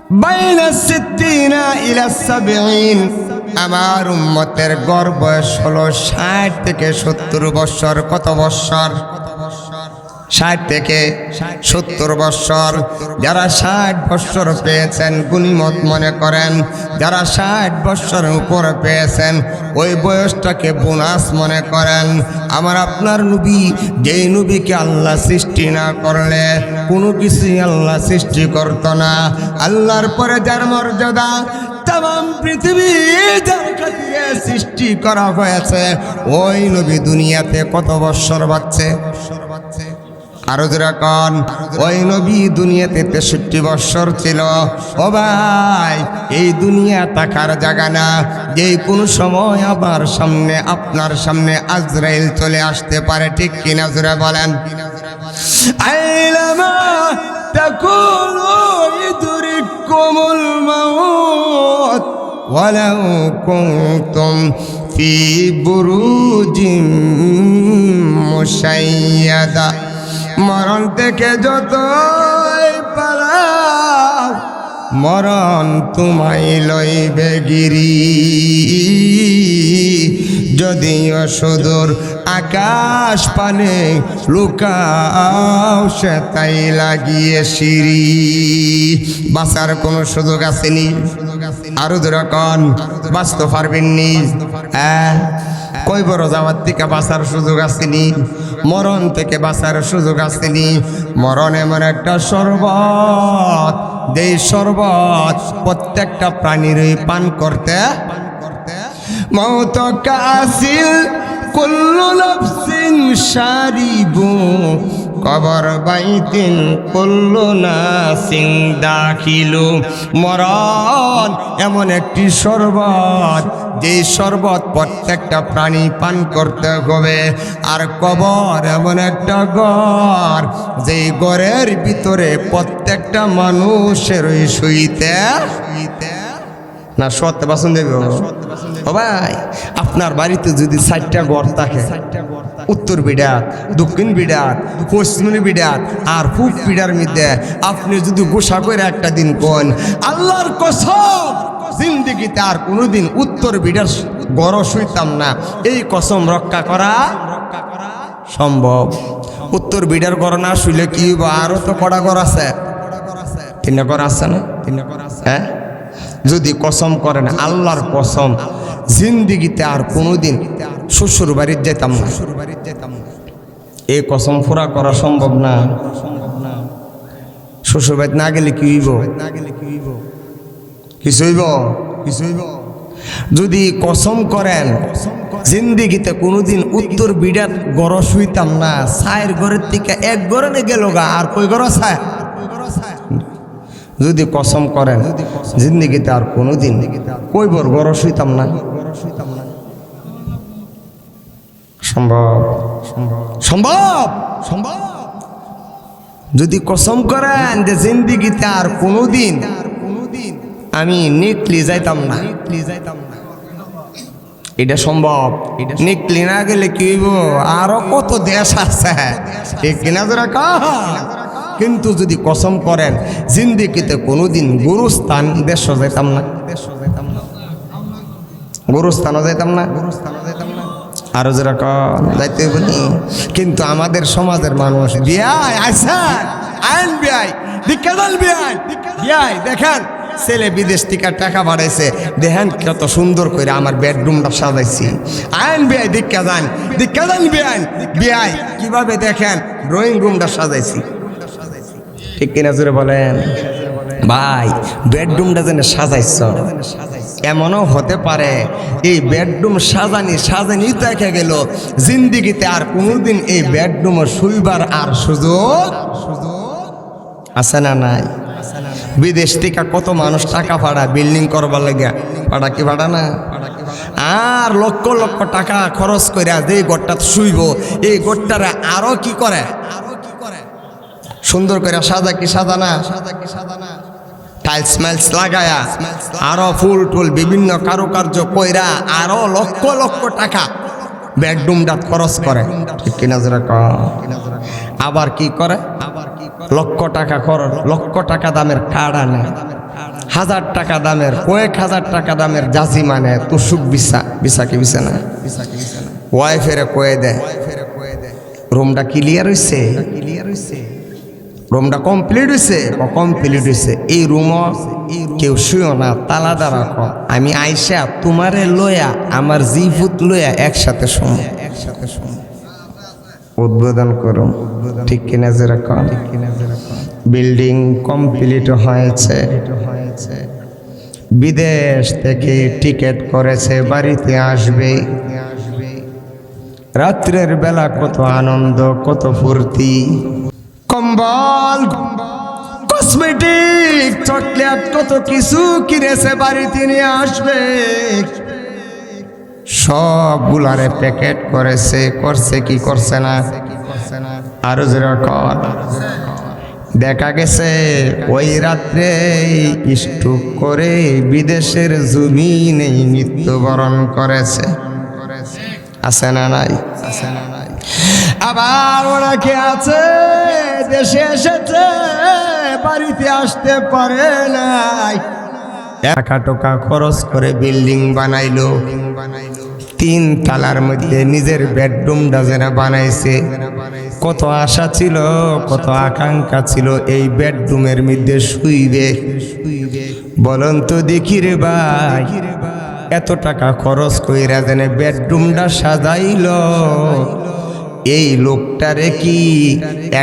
বাইনা সিদ্দিনা ইলা সাবঈন, আমার উম্মতের গড় বয়স হলো 60 থেকে 70 বছর। কত বছর? 60 থেকে 70 বছর। যারা 60 বছর পেয়েছেন গনিমত মনে করেন, যারা 60 বছরের উপরে পেয়েছেন ওই বয়সটাকে বোনাস মনে করেন। আমার আপনার নবী, যেই নবীকে আল্লাহ সৃষ্টি না করলে কোনো কিছুই আল্লাহ সৃষ্টি করত না, আল্লাহর পরে যার মর্যাদা তাম পৃথিবী যার খাতিরে সৃষ্টি করা হয়েছে, ওই নবী দুনিয়াতে কত বছর বাঁচছে? আরো যেরকম ওই নবী দুনিয়াতে 63 বছর ছিল। ও ভাই, এই দুনিয়া থাকার জায়গা না, যে কোনো সময় আবার সামনে আপনার সামনে আজরাইল চলে আসতে পারে, ঠিক কিনা জোরে বলেন? আইলামা তাকুলু ইদরিকুমুল মাউত ওয়ালাউ কুনতুম ফি বুরুজিম মুশাইয়াদা, মরণ থেকে যতই পালাও মরণ তোমায় লইবে গিরি, যদিও সুদূর আকাশ পানে লুকাও সে তাই লাগিয়ে সিঁড়ি। বাঁচার কোনো সুযোগ আসেনি? আরো যেরকম বাঁচতে পারবেননি? হ্যাঁ, কই বড় যাওয়ার থেকে বাঁচার সুযোগ আসেনি, মরণ থেকে বাঁচার সুযোগ আসেনি। মরণ এমন একটা শরবত, যেই শরবত প্রত্যেকটা প্রাণীরই পান করতে। মৌত কাসিল কুল্লু নাফসিন শারিবু, কবর বাইতিন কুল্লু নাসিন দাখিলু। মরণ এমন একটি শরবত, যেই শরবত প্রত্যেকটা প্রাণী পান করতে হবে। আর কবর এমন একটা ঘর, যেই ঘরের ভিতরে প্রত্যেকটা মানুষের শুইতে না সত্যি বাসন দেবে। ও ভাই, আপনার বাড়িতে যদি 4টা ঘর থাকে, উত্তর বিড়াত, দক্ষিণ বিড়াত, পশ্চিম বিড়াত আর পূব বিড়ার মধ্যে আপনি যদি গোসা করে একটা দিন কোন, আল্লাহর কসম জিন্দেগিতে আর কোনোদিন উত্তর বিড়ার ঘর শুইতাম না, এই কসম রক্ষা করা সম্ভব। উত্তর বিড়ার ঘর না শুইলে কি হইব? আরো তো কড়া ঘর আছে, 3টা ঘর আছে না? 3টা ঘর আছে। হ্যাঁ, যদি কসম করেন আল্লাহর কসম জিন্দিগিতে আর কোনোদিন শ্বশুর বাড়ির যেতাম না, এই কসম পুরা করা সম্ভব না। শ্বশুর বাড়ি না গেলে কি হইব? কিছু হইব? কিছু হইব? যদি কসম করেন জিন্দিগিতে কোনোদিন উত্তর বিড়াত গড় শুইতাম না, ছায়ের ঘরের থেকে এক ঘরে গেল গা, আর কই ঘর ছায়? যদি কসম করেন জিন্দিগিতে আর কোনোদিন কইবর গড় শুইতাম না, সম্ভব? সম্ভব? সম্ভব? যদি কসম করেন যে জিন্দিগিতে আর কোনোদিন আমি নিকলি যাইতাম না, এটা সম্ভব? নিকলি না গেলে কি হইব? আরো কত দেশ আছে, ঠিক কিনা জোরে কও? কিন্তু যদি কসম করেন জিন্দিগিতে কোনোদিন গুরুস্থান দেশ যাইতাম না, গুরুস্থানও যাইতাম না, আরো যেরকম যাইতে বলি। কিন্তু আমাদের সমাজের মানুষ বিয়াই আইসান আইন বিয়াই দিকাদাল বিয়াই বিয়াই দেখেন, ছেলে বিদেশ থেকে টাকা বাড়াইছে, দেখেন কত সুন্দর করে আমার বেডরুমটা সাজাইছি। আইন বিয়াই দিকাদান দিকাদাল বিয়াই বিয়াই কিভাবে দেখেন ড্রয়িং রুমটা সাজাইছি, ঠিক কিনা জোরে বলেন? ভাই, বেডরুমটা যেন সাজাইছ, এমনও হতে পারে এই বেডরুম সাজানি দেখা গেল জিন্দিগিতে আর কোনোদিন এই বেডরুমে শুইবার আর সুযোগ আছে না নাই? বিদেশ থেকে কত মানুষ টাকা ভাড়া বিল্ডিং করবার লাগে, ভাড়া কি ভাড়া না? আর লক্ষ লক্ষ টাকা খরচ করে যে ঘরটা শুইব, এই ঘরটারে আরো কি করে সুন্দর করে সাজা, কি সাজা না? টাইলস মাইলস লাগায়া আরো ফুল টুল বিভিন্ন কারুকার্য কইরা আরো লক্ষ লক্ষ টাকা বেডরুমটা খরচ করে, ঠিক কিনা জোরে কও? আবার কি করে? লক্ষ টাকা খরচ, লক্ষ টাকা দামের কার্ড আনে, হাজার টাকা দামের, কয়েক হাজার টাকা দামের জাজি মানে তুসুক বিছা, বিছা কি বিছা না, ওয়াইফেরে কয়ে দেয় রুমটা ক্লিয়ার হইছে, রুমটা কমপ্লিট হইছে, কমপ্লিট হইছে। এই রুমও কেউ শুয়ো না, তালা দ্বারা ক আমি আইসা তোমারে লয়া আমার জিভূত লয়া একসাথে শুনো, একসাথে শুনো, উদ্বোধন করো, ঠিক কিনা জোরে কন। বিল্ডিং কমপ্লিট হয়েছে, বিদেশ থেকে টিকিট করেছে, বাড়িতে আসবে। রাত্রের বেলা কত আনন্দ, কত ফুর্তি, কম্বল, কসমেটিক, চকলেট, কত কিছু কিনেছে, বাড়িতে নিয়ে আসবে। সবগুলারে প্যাকেট করেছে, করছে কি করছে না, আরো যেরকম দেখা গেছে ওই রাত্রে স্ট্রোক করে বিদেশের জমিনে মৃত্যুবরণ করেছে। আছে না নাই? আবার ওনাকে আছে দেশে এসেছে, বাড়িতে আসতে পারে নাই, টাকা টোকা খরচ করে বিল্ডিং বানাইলো, 3 তলার মধ্যে নিজের বেডরুমটা যেন বানাইছে। কত আশা ছিল, কত আকাঙ্ক্ষা ছিল এই বেডরুমের মধ্যে শুইবে। বলুন তো দেখি রে ভাই, এত টাকা খরচ কইরা যেন বেডরুমটা সাজাইল, এই লোকটারে কি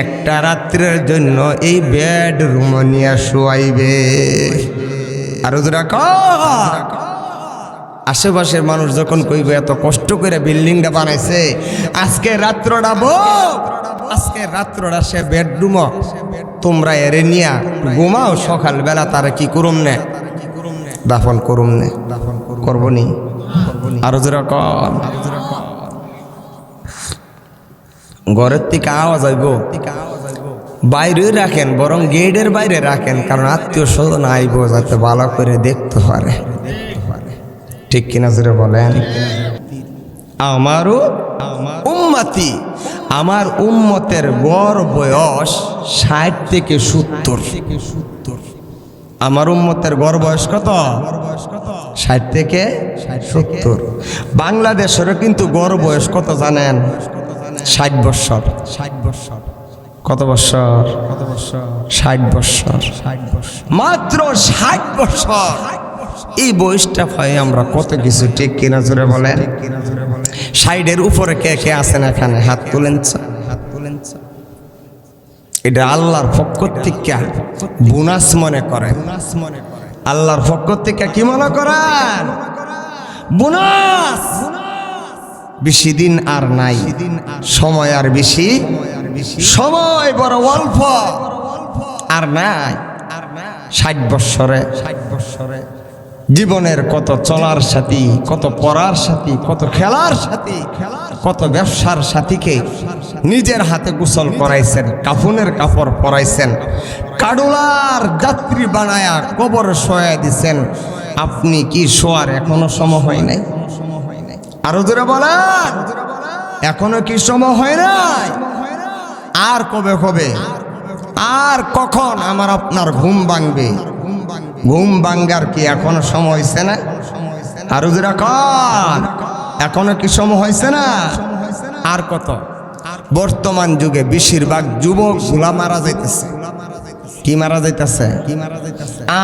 একটা রাত্রের জন্য এই বেডরুম নিয়ে শোয়াইবে? আরো দুরা আশেপাশের মানুষ যখন কইবে এত কষ্ট করে বিল্ডিংটা বানাইছে, আজকে রাত্রটা আজকে রাত্রটা সে বেডরুম, তোমরা এরে নিয়া ঘুমাও, সকালবেলা তারা কি করুম নে, দাফন করুম নে, করবো নি? আরো যেরকম ঘরের থেকে আওয়াজ আইব, বাইরে রাখেন, বরং গেটের বাইরে রাখেন, কারণ আত্মীয় স্বজন আইব যাতে ভালো করে দেখতে পারে, ঠিক কিনা জোরে বলেন। আমারও উম্মতি, আমার উম্মতের গড় বয়স 60 থেকে 70। আমার উম্মতের গড় বয়স কত? 60 থেকে 70। বাংলাদেশেরও কিন্তু গড় বয়স কত জানেন? 60 বছর। কত বছর? 60 বছর, মাত্র 60 বছর। এই বয়সটা পাই আমরা কত কিছু, ঠিক কিনা জোরে বলেন। 60-এর উপরে কে কে আছেন এখানে? হাত তুলেন। এটা আল্লাহর পক্ষ থেকে বোনাস মনে করেন, আল্লাহর পক্ষ থেকে কি মনে করেন? বোনাস। বেশি দিন আর নাই, সময় আর বেশি, সময় বড় অল্প, আর নাই। 60 বছরে জীবনের কত চলার সাথী, কত পড়ার সাথী, কত খেলার সাথী, কত ব্যবসার সাথীকে নিজের হাতে গোসল করাইছেন, কাফনের কাপড় পরাইছেন, কাডুলার যাত্রী বানায়া কবর শোয়া দিছেন। আপনি কি শোয়ার এখনো সময় হয় নাই? আরো জোরে বলেন, এখনো কি সময় হয় নাই? আর কবে কবে, আর কখন আমার আপনার ঘুম ভাঙবে? ঘুম ভাঙ্গার কি এখনো সময় হয়েছে না? আরো জোরে কন, এখনো কি সময় হয়েছে না? আর কত? বর্তমান যুগে বেশিরভাগ যুবক গুলা মারা যাইতেছে। কি মারা যাইতেছে?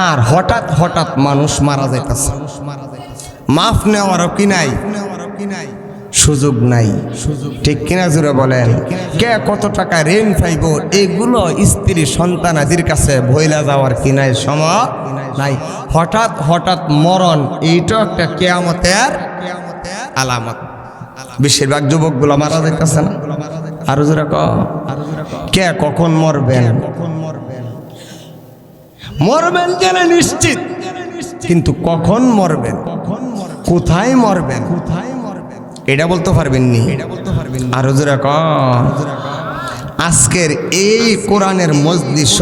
আর হঠাৎ হঠাৎ মানুষ মারা যাইতেছে। মাফ নেওয়ারও কি নাই, সুযোগ নাই, ঠিক কিনা জোরে বলেন। কে কত টাকা ঋণ পাইব, এগুলো স্ত্রী সন্তানাদির কাছে ভইলা যাওয়ার কি নাই, সময় নাই। হঠাৎ হঠাৎ মরণ, এইটা একটা কিয়ামতের আলামত। বেশিরভাগ যুবকগুলো মারা যাইতেছে না? আরো জোরে কে কখন মরবেন? মরবেন জেনে নিশ্চিত, কিন্তু কখন মরবেন, কোথায় মরবেন, এটা বলতে পারবেন নি। আরো জোরে আজকের এই কোরআনের মজলিস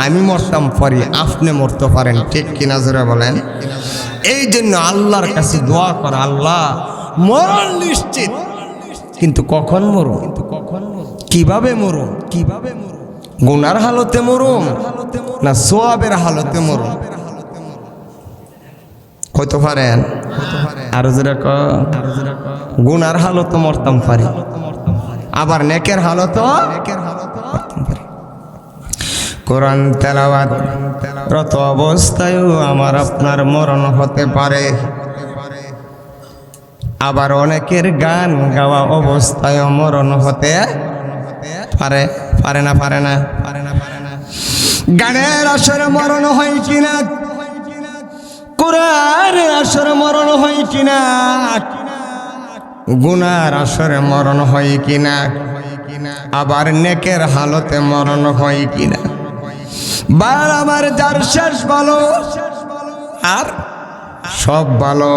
আমি মরতাম পারি, আপনি মরতে পারেন, ঠিক কিনা জোরে বলেন। এই জন্য আল্লাহর কাছে দোয়া করা, আল্লাহ মরণ নিশ্চিত, কিন্তু কখন মরুম, কিভাবে মরুম, গুনার হালতে মরুম না সোয়াবের হালতে মরুম? কইতে পারেন? আরো যেটা গুনার হালত মরতাম পারি, আবার নেকের হালত কোরআন তেলাওয়াত রত অবস্থায়ও আমার আপনার মরণ হতে পারে, আবার অনেকের গান গাওয়া অবস্থায় মরণ হতে পারে। পারে না? পারে না? গানের আসরে মরণ হয় কিনা, কোরআনের আসরে মরণ হয় কিনা, গুনার আসরে মরণ হয় কিনা, আবার নেকের হালতে মরণ হয় কিনা। বার আমার যার শেষ ভালো আর সব ভালো,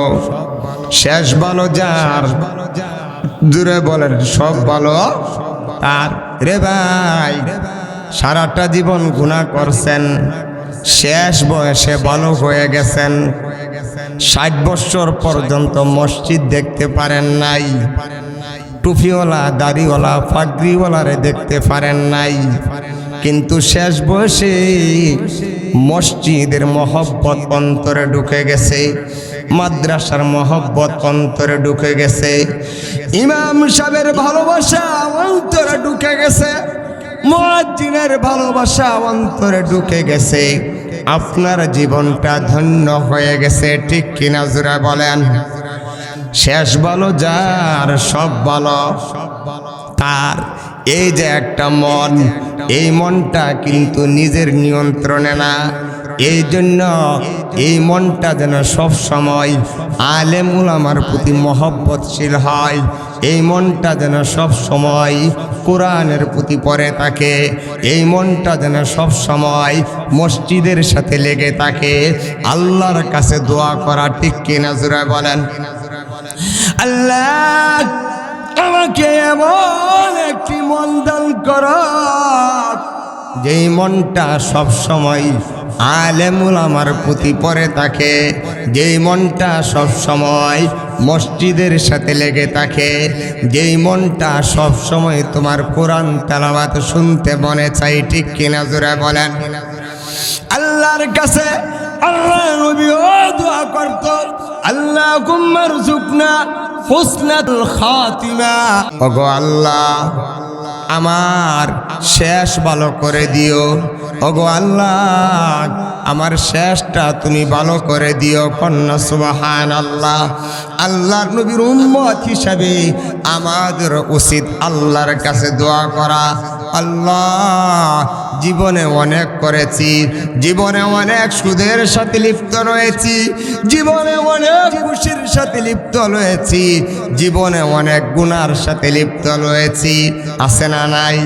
শেষ ভালো যার, দূরে বলেন সব ভালো তার। রে ভাই, সারাটা জীবন গুনাহ করছেন, শেষ বয়সে ভালো হয়ে গেছেন, 60 বছর পর্যন্ত মসজিদ দেখতে পারেন নাই, টুপিওয়ালা দাড়িওয়ালা পাগড়িওয়ালারে দেখতে পারেন নাই, কিন্তু শেষ বয়সে মসজিদের মহব্বত অন্তরে ঢুকে গেছে, মাদ্রাসার মহব্বত অন্তরে ঢুকে গেছে, ইমাম সাহেবের ভালোবাসা অন্তরে ঢুকে গেছে, মুয়াজ্জিনের ভালোবাসা অন্তরে ঢুকে গেছে। আপনার জীবনটা ধন্য হয়ে গেছে, ঠিক কিনা জোরে বলেন? শেষ ভালো যার, সব ভালো তার। এই যে একটা মন, এই মনটা কিন্তু নিজের নিয়ন্ত্রণে না, এই জন্য এই মনটা যেন সব সময় আলেম উলামার প্রতি মহব্বতশীল হয়, এই মনটা যেন সব সময় কোরআনের প্রতি পড়ে থাকে, এই মনটা যেন সব সময় মসজিদের সাথে লেগে থাকে, আল্লাহর কাছে দোয়া করা, ঠিক কিনা জোরে বলেন? আল্লাহ আমাকে এমন একটি মন দান করো, যেই মনটা সব সময় আলেম উলামার প্রতি পড়ে থাকে, যেই মনটা সব সময় মসজিদের সাথে লেগে থাকে, যেই মনটা সব সময় তোমার কোরআন তেলাওয়াত শুনতে মনে চাই, ঠিক কিনা জোরে বলেন? আল্লাহর কাছে আল্লাহ নবীও দোয়া করত, আল্লাহুম্মা রযুকনা হুসনাল খাতিমা। ওগো আল্লাহ, আমার শেষ ভালো করে দিও, ওগো আল্লাহ আমার শেষটা তুমি ভালো করে দিও। কন্যা সুবহানাল্লাহ। আল্লাহর নবীর উম্মত হিসাবে আমাদের উচিত আল্লাহর কাছে দোয়া করা। আল্লাহ, জীবনে অনেক করেছি, জীবনে অনেক সুদের সাথে লিপ্ত রয়েছি, জীবনে অনেক খুশির সাথে লিপ্ত রয়েছি, জীবনে অনেক গুনার সাথে লিপ্ত রয়েছি, আছে না নাই?